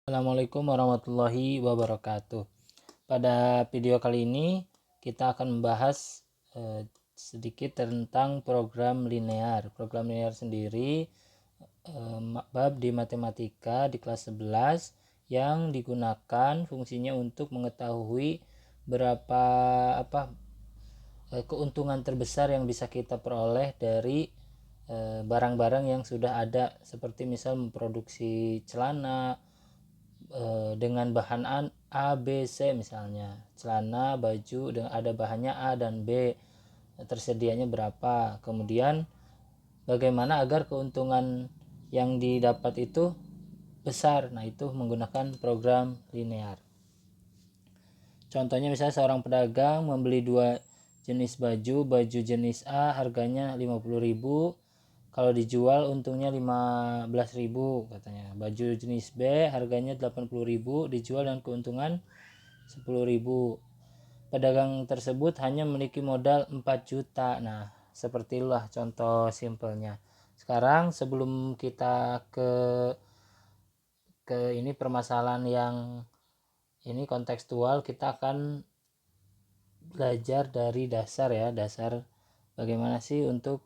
Assalamualaikum warahmatullahi wabarakatuh. Pada video kali ini kita akan membahas sedikit tentang program linear. Program linear sendiri bab di matematika di kelas 11 yang digunakan fungsinya untuk mengetahui berapa keuntungan terbesar yang bisa kita peroleh dari barang-barang yang sudah ada, seperti misal memproduksi celana dengan bahan A, B, C, misalnya celana, baju dengan ada bahannya A dan B, tersedianya berapa, kemudian bagaimana agar keuntungan yang didapat itu besar. Nah, itu menggunakan program linear. Contohnya misalnya seorang pedagang membeli dua jenis baju jenis A harganya 50.000, kalau dijual untungnya 15.000 katanya. Baju jenis B harganya 80.000, dijual dengan keuntungan 10.000. Pedagang tersebut hanya memiliki modal 4 juta. Nah, seperti itulah contoh simpelnya. Sekarang sebelum kita ke ini permasalahan yang ini kontekstual, kita akan belajar dari dasar ya, dasar bagaimana sih untuk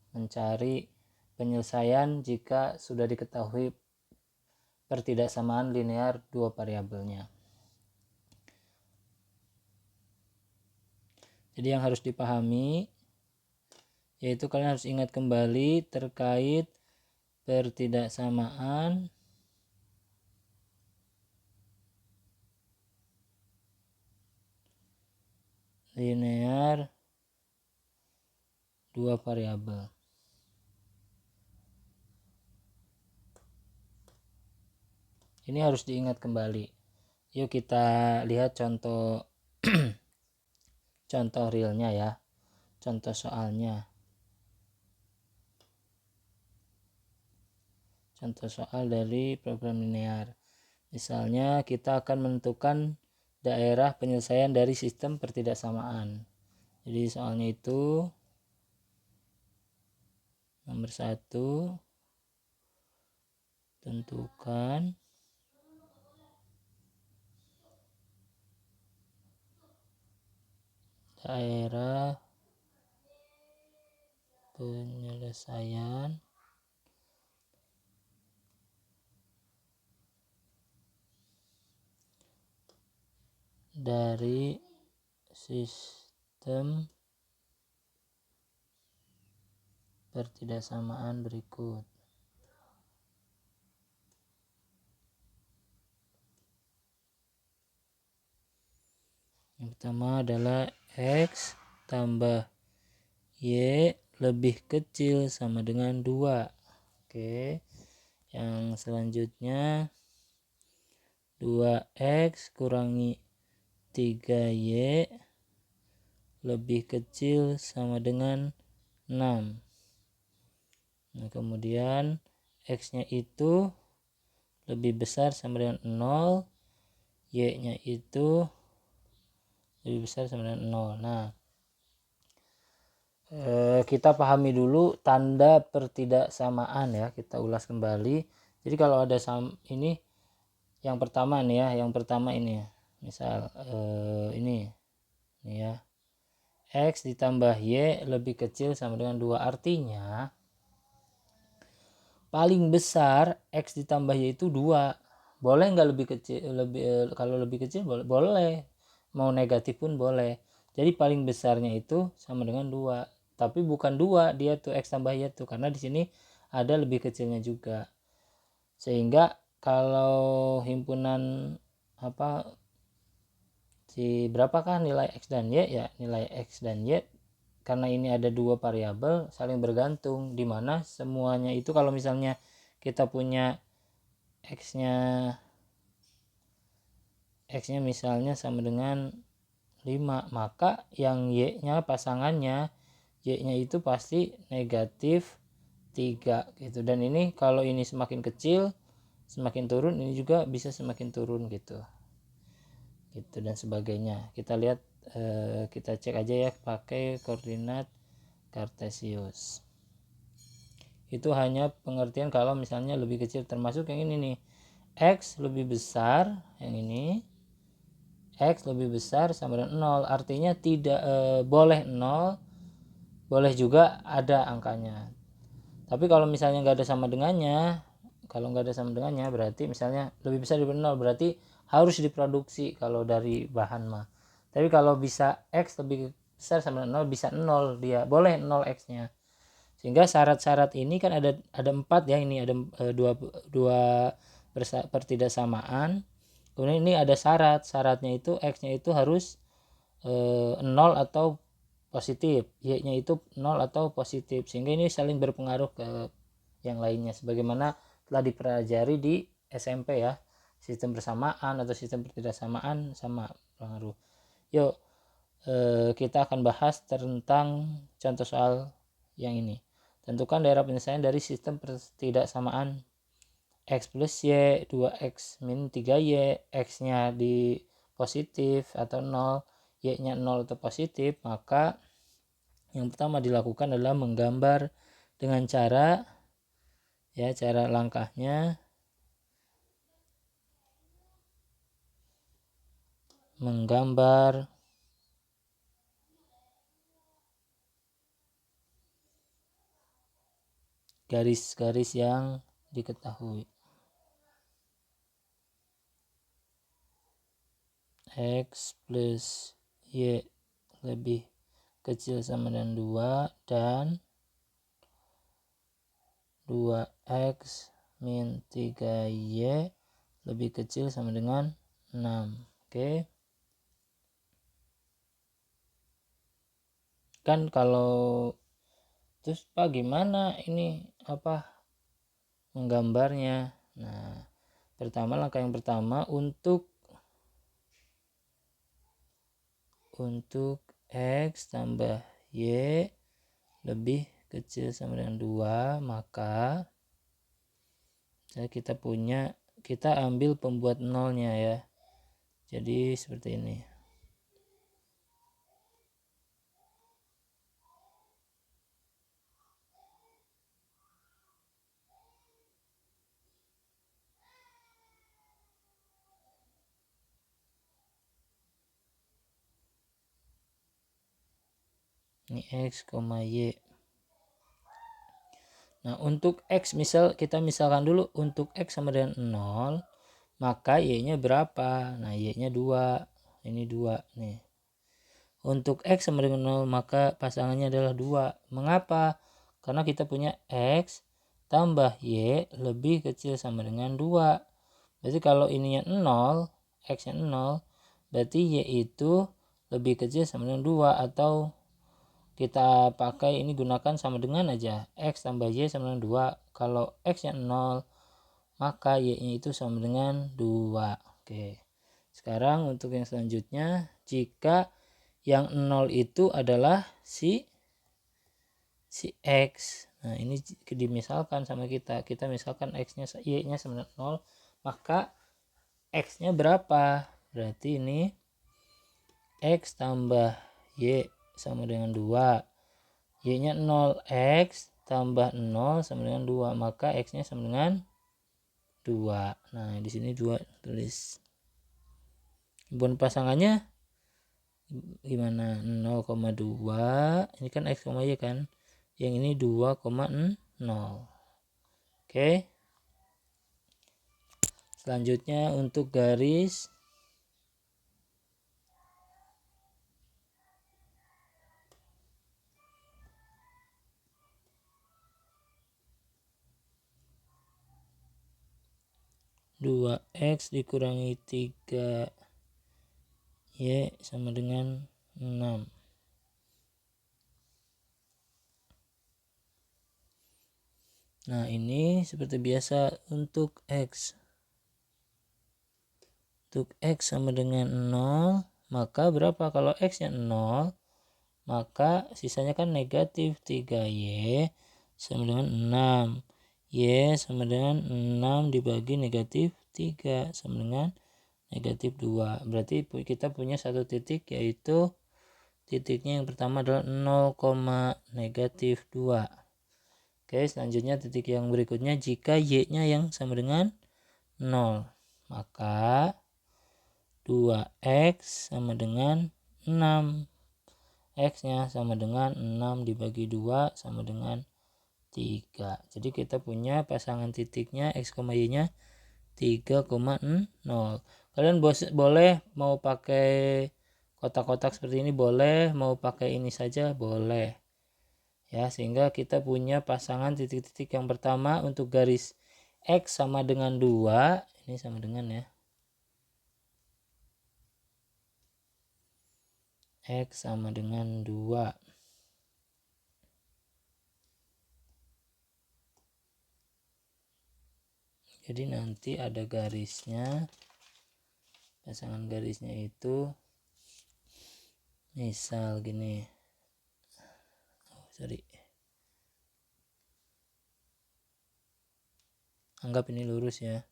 mencari penyelesaian jika sudah diketahui pertidaksamaan linear dua variabelnya. Jadi yang harus dipahami yaitu kalian harus ingat kembali terkait pertidaksamaan linear dua variabel. Ini harus diingat kembali. Yuk kita lihat contoh contoh realnya ya. Contoh soalnya. Contoh soal dari program linear. Misalnya kita akan menentukan daerah penyelesaian dari sistem pertidaksamaan. Jadi soalnya itu nomor 1, tentukan daerah penyelesaian dari sistem pertidaksamaan berikut. Yang pertama adalah X tambah Y lebih kecil sama dengan 2. Oke. Yang selanjutnya 2X kurangi 3Y lebih kecil sama dengan 6. Nah, kemudian X-nya itu lebih besar sama dengan 0, Y-nya itu lebih besar sama dengan 0. Nah, kita pahami dulu tanda pertidaksamaan ya, kita ulas kembali. Jadi kalau ada ini yang pertama nih ya, yang pertama ini ya. Misal ini ya. X ditambah Y lebih kecil sama dengan 2, artinya paling besar X ditambah Y itu 2. Boleh nggak lebih kecil, kalau lebih kecil boleh, mau negatif pun boleh. Jadi paling besarnya itu sama dengan 2, tapi bukan 2 dia tuh X tambah Y tuh, karena di sini ada lebih kecilnya juga. Sehingga kalau himpunan berapakah nilai X dan Y, ya nilai X dan Y karena ini ada dua variabel saling bergantung, dimana semuanya itu kalau misalnya kita punya X-nya misalnya sama dengan 5, maka yang Y-nya pasangannya Y-nya itu pasti negatif 3 gitu. Dan ini kalau ini semakin kecil semakin turun, ini juga bisa semakin turun gitu dan sebagainya. Kita lihat, kita cek aja ya pakai koordinat kartesius. Itu hanya pengertian kalau misalnya lebih kecil, termasuk yang ini nih, X lebih besar, yang ini X lebih besar sama dengan 0, artinya tidak boleh 0, boleh juga ada angkanya. Tapi kalau misalnya nggak ada sama dengannya, kalau nggak ada sama dengannya berarti misalnya lebih besar dari 0, berarti harus diproduksi kalau dari bahan mah. Tapi kalau bisa X lebih besar sama dengan 0, bisa 0, dia boleh 0 X-nya. Sehingga syarat-syarat ini kan ada 4 ya, ini ada dua pertidaksamaan. Kemudian ini ada syaratnya itu X-nya itu harus 0 atau positif, Y-nya itu 0 atau positif, sehingga ini saling berpengaruh ke yang lainnya sebagaimana telah dipelajari di SMP ya, sistem bersamaan atau sistem pertidaksamaan sama pengaruh. Yuk kita akan bahas tentang contoh soal yang ini. Tentukan daerah penyelesaian dari sistem pertidaksamaan X plus Y, 2X min 3Y, X-nya di positif atau 0, Y-nya 0 atau positif, maka yang pertama dilakukan adalah menggambar dengan cara langkahnya menggambar garis-garis yang diketahui. X plus Y lebih kecil sama dengan 2 dan 2X min 3Y lebih kecil sama dengan 6. Oke. Kan kalau terus Pak gimana ini menggambarnya? Nah, langkah yang pertama untuk X tambah Y lebih kecil sama dengan 2, maka kita ambil pembuat nolnya ya. Jadi seperti ini. Ini X, Y. Nah, untuk X kita misalkan dulu untuk X sama dengan 0, maka Y-nya berapa? Nah, Y-nya 2. Ini 2 nih. Untuk X sama dengan 0, maka pasangannya adalah 2. Mengapa? Karena kita punya X tambah Y lebih kecil sama dengan 2. Berarti kalau ininya 0, X-nya 0, berarti Y itu lebih kecil sama dengan 2, atau kita pakai ini, gunakan sama dengan aja, X tambah Y sama dengan 2. Kalau X-nya 0, maka Y-nya itu sama dengan 2. Oke. Sekarang untuk yang selanjutnya, jika yang 0 itu adalah si X. Nah, ini dimisalkan sama kita misalkan X-nya Y-nya sama dengan 0, maka X-nya berapa? Berarti ini X tambah Y sama dengan 2, Y-nya 0, X tambah 0 sama dengan 2, maka X-nya sama dengan 2. Nah, di sini 2 tulis. Himpunan pasangannya gimana? 0,2, ini kan X, Y kan. Yang ini 2,0. Oke. Selanjutnya untuk garis dua X dikurangi 3 Y sama dengan 6. Nah, ini seperti biasa untuk X. Untuk X sama dengan 0, maka berapa? Kalau X-nya 0, maka sisanya kan negatif 3Y sama dengan 6. Y sama dengan 6 dibagi negatif 3 sama dengan negatif 2. Berarti kita punya satu titik, yaitu titiknya yang pertama adalah 0, negatif 2. Oke, selanjutnya titik yang berikutnya jika Y-nya yang sama dengan 0. Maka 2x sama dengan 6. X-nya sama dengan 6 dibagi 2 sama dengan 3. Jadi kita punya pasangan titiknya X, Y-nya 3,0. Kalian boleh mau pakai kotak-kotak seperti ini, boleh mau pakai ini saja boleh ya, sehingga kita punya pasangan titik-titik yang pertama untuk garis X sama dengan 2, ini sama dengan ya, X sama dengan 2. Jadi nanti ada garisnya, pasangan garisnya itu misal gini, anggap ini lurus ya.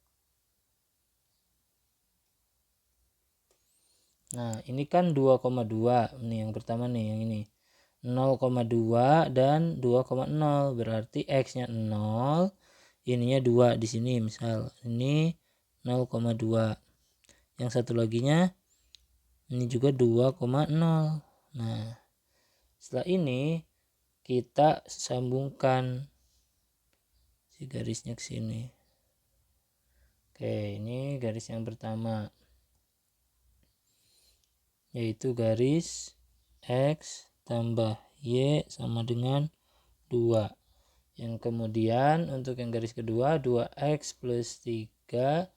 Nah ini kan 2,2 nih yang pertama nih, yang ini 0,2 dan 2,0, berarti X nya 0, ininya 2 di sini, misal ini 0,2, yang satu laginya ini juga 2,0. Nah setelah ini kita sambungkan si garisnya ke sini. Oke, ini garis yang pertama, yaitu garis X tambah Y sama dengan 2. Yang kemudian untuk yang garis kedua, 2x plus 3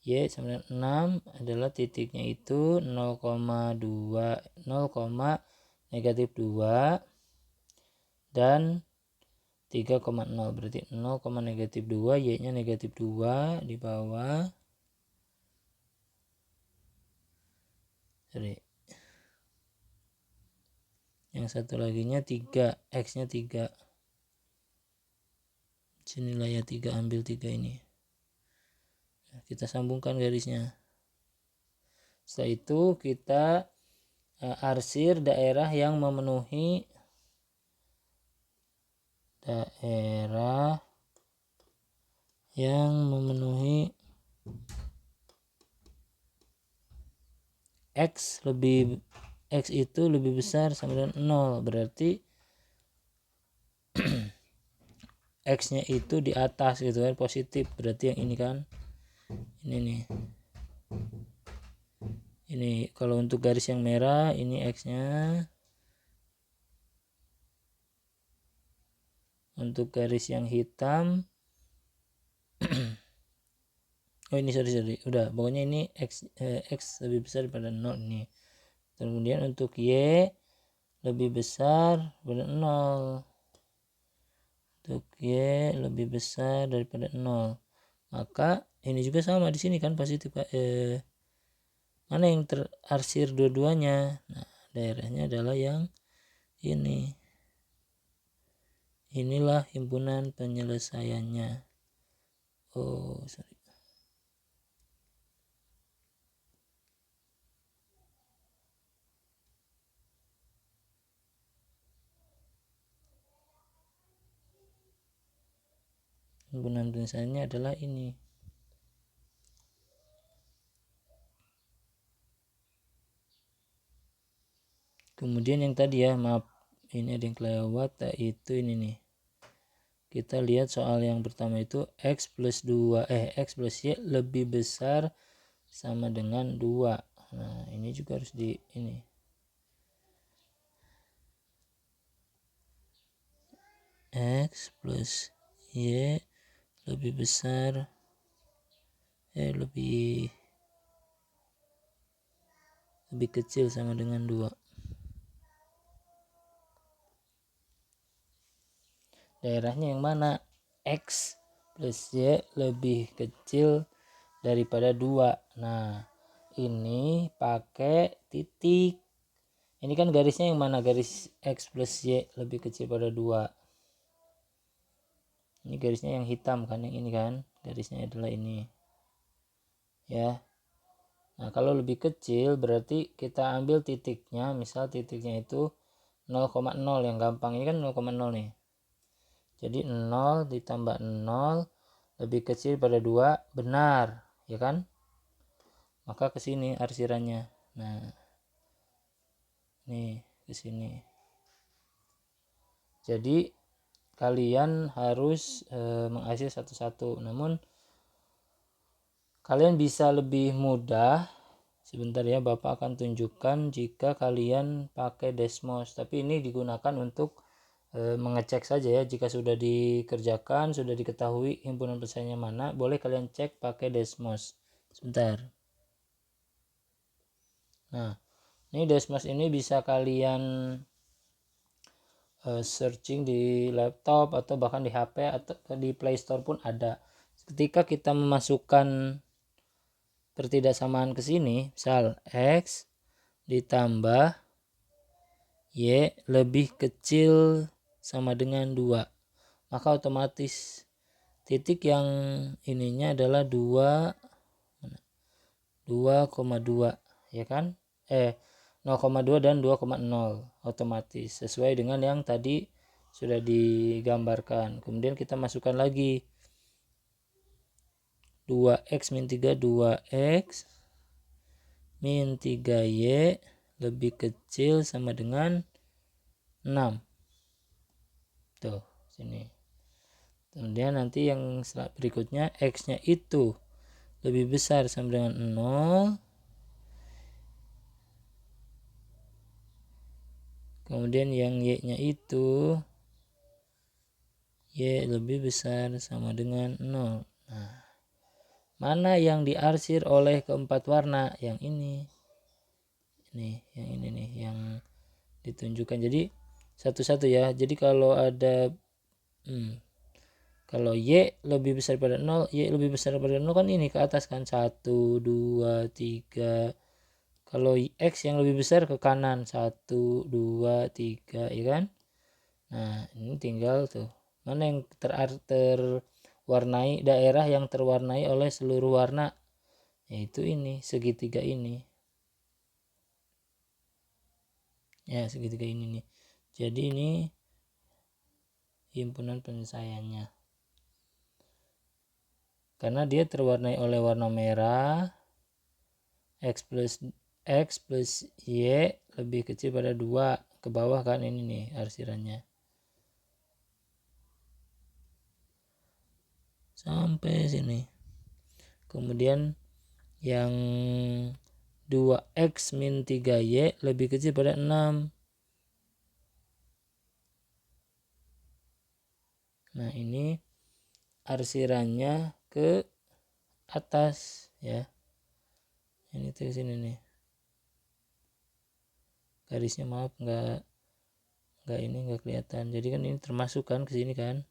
Y sama dengan 6 adalah titiknya itu 0,2, 0, negatif 2 dan 3,0, berarti 0, negatif 2, Y nya negatif 2 di bawah. Sorry. Yang satu laginya 3, X nya 3. Sinilah ya 3, ambil 3 ini. Nah, kita sambungkan garisnya. Setelah itu kita arsir daerah yang memenuhi X itu lebih besar sama dengan 0, berarti X nya itu di atas gitu kan, positif, berarti yang ini kan, ini nih, ini kalau untuk garis yang merah ini X nya, untuk garis yang hitam oh ini sorry udah, pokoknya ini X lebih besar daripada 0 ini. Kemudian untuk Y lebih besar daripada 0, untuk Y lebih besar daripada 0, maka ini juga sama di sini kan, positif. Mana yang terarsir dua-duanya? Nah daerahnya adalah yang ini. Inilah himpunan penyelesaiannya. Oh sorry, himpunan penyelesaiannya adalah ini. Kemudian yang tadi ya, maaf ini ada yang kelewat, itu ini nih. Kita lihat soal yang pertama itu X plus Y lebih besar sama dengan 2. Nah ini juga harus di ini, X plus Y lebih besar lebih kecil sama dengan 2. Daerahnya yang mana? X plus Y lebih kecil daripada 2. Nah ini pakai titik. Ini kan garisnya yang mana? Garis X plus Y lebih kecil pada 2. Ini garisnya yang hitam kan, yang ini kan, garisnya adalah ini ya. Nah kalau lebih kecil berarti kita ambil titiknya, misal titiknya itu 0,0 yang gampang, ini kan 0,0 nih. Jadi 0 ditambah 0 lebih kecil pada 2, benar. ya kan? Maka ke sini arsirannya. Nah, nih ke sini. Jadi kalian harus mengarsir satu-satu. Namun kalian bisa lebih mudah. Sebentar ya, Bapak akan tunjukkan jika kalian pakai Desmos. Tapi ini digunakan untuk mengecek saja ya. Jika sudah dikerjakan, sudah diketahui himpunan pesaingnya mana, boleh kalian cek pakai Desmos. Sebentar. Nah, ini Desmos ini bisa kalian searching di laptop atau bahkan di HP atau di Play Store pun ada. Ketika kita memasukkan pertidaksamaan ke sini, misal X ditambah Y lebih kecil sama dengan 2, maka otomatis titik yang ininya adalah 2,2 ya kan? 0,2 dan 2,0 otomatis sesuai dengan yang tadi sudah digambarkan. Kemudian kita masukkan lagi 2x min 3, 2x min 3y lebih kecil sama dengan 6. Tuh, sini. Kemudian nanti yang berikutnya x-nya itu lebih besar sama dengan 0. Kemudian yang y-nya itu y lebih besar sama dengan 0. Nah, mana yang diarsir oleh keempat warna? Yang ini. Nih, yang ini nih yang ditunjukkan. Jadi satu-satu ya. Jadi kalau ada kalau y lebih besar daripada 0, y lebih besar daripada 0 kan ini ke atas kan, 1, 2, 3. Kalau x yang lebih besar ke kanan, 1, 2, 3 ya kan. Nah, ini tinggal tuh mana yang terwarnai, daerah yang terwarnai oleh seluruh warna, yaitu ini, segitiga ini ya, segitiga ini nih. Jadi ini himpunan penyelesaiannya karena dia terwarnai oleh warna merah. X plus Y lebih kecil pada 2 ke bawah kan, ini nih arsirannya sampai sini. Kemudian yang 2x min 3y lebih kecil pada 6. Nah, ini arsirannya ke atas ya. Ini tuh sini nih. Garisnya maaf nggak kelihatan. Jadi kan ini termasuk kan ke sini kan.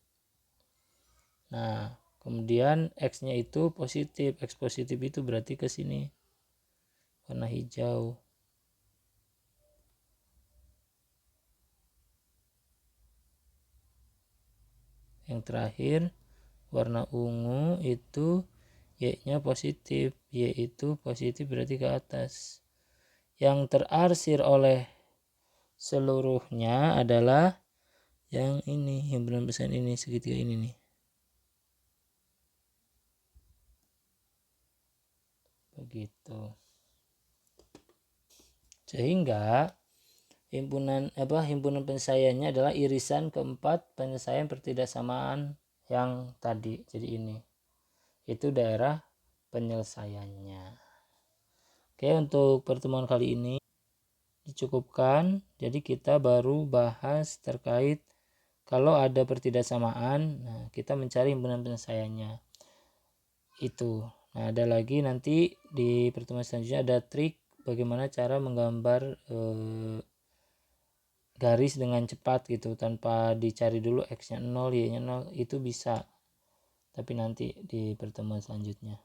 Nah, kemudian x-nya itu positif. X positif itu berarti ke sini. Warna hijau. Yang terakhir warna ungu itu y-nya positif. Y itu positif berarti ke atas. Yang terarsir oleh seluruhnya adalah yang ini, himpunan pesaing ini, segitiga ini nih. Begitu. Sehingga himpunan penyelesaiannya adalah irisan keempat penyelesaian pertidaksamaan yang tadi. Jadi ini. Itu daerah penyelesaiannya. Oke, untuk pertemuan kali ini dicukupkan. Jadi kita baru bahas terkait kalau ada pertidaksamaan, nah kita mencari himpunan penyelesaiannya itu. Nah, ada lagi nanti di pertemuan selanjutnya ada trik bagaimana cara menggambar garis dengan cepat gitu tanpa dicari dulu x-nya 0, y-nya 0, itu bisa. Tapi nanti di pertemuan selanjutnya.